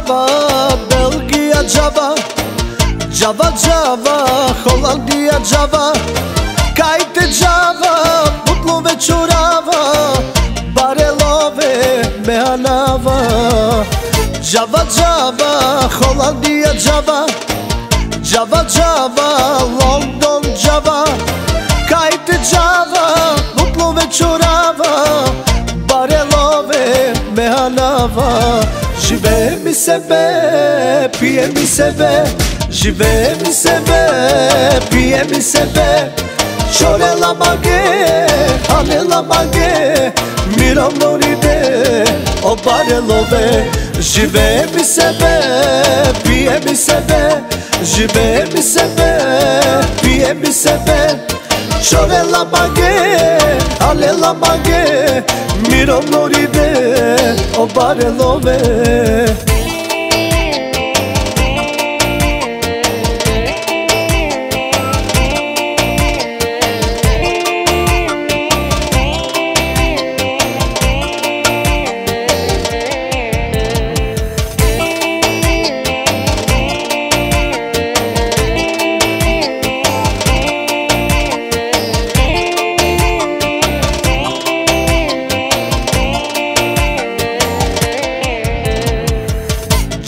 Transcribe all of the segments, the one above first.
Java, Belgia Java, Java Java, Holandia Java, Kajte Java, putlove čurava, barelove me anava. Java Java, Holandia Java, Java Java, London Java, Kajte Java, putlove čurava, barelove me anava. Žive mi sebe, pije mi sebe, žive mi sebe, pije mi sebe. Čore la mage, ale la mage, mirom noride, o barelove. Žive mi sebe, pije mi sebe, žive mi sebe, pije mi sebe. Čore la mage, ale la mage, mirom noride, o barelove.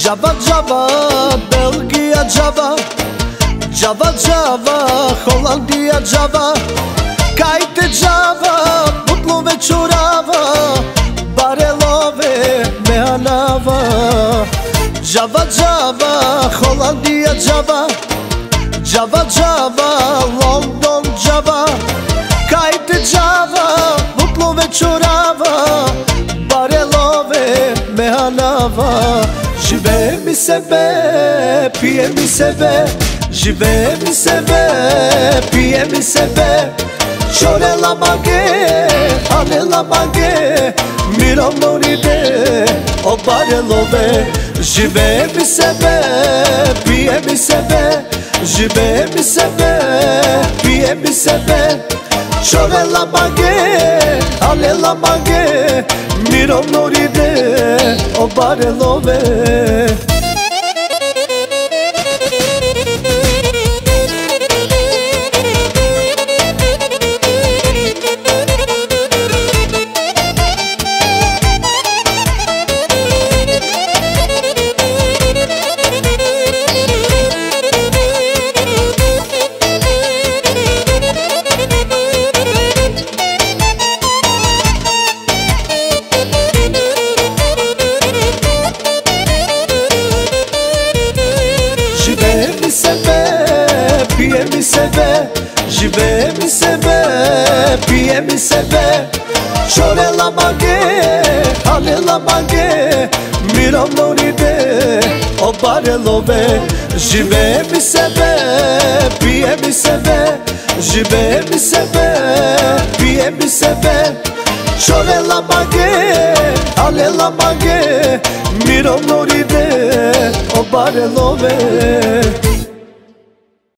Java Java, Belgia Java, Java Java, Holandia Java, Kajte Java, putlove čurava, barelove me anava. Java Java, Holandia Java, Java Java, London Java, Kajte Java, putlove čurava, barelove me anava. Žive mi sebe, pije mi sebe, žive mi sebe, pije mi sebe. Čore la mage, ale la mage, mirom noride, o barelove. Žive mi sebe, pije mi sebe, žive mi sebe, pije mi sebe. Čore la mage, ale la mage, mirom noride, o barelove. Pije mi sebe, žive mi sebe, pije mi sebe. Čore la mage, ale la mage, mirom noride, o barelove. Žive mi sebe, pije mi sebe, žive mi sebe, pije mi sebe. Čore la mage, ale la mage, mirom noride, o barelove.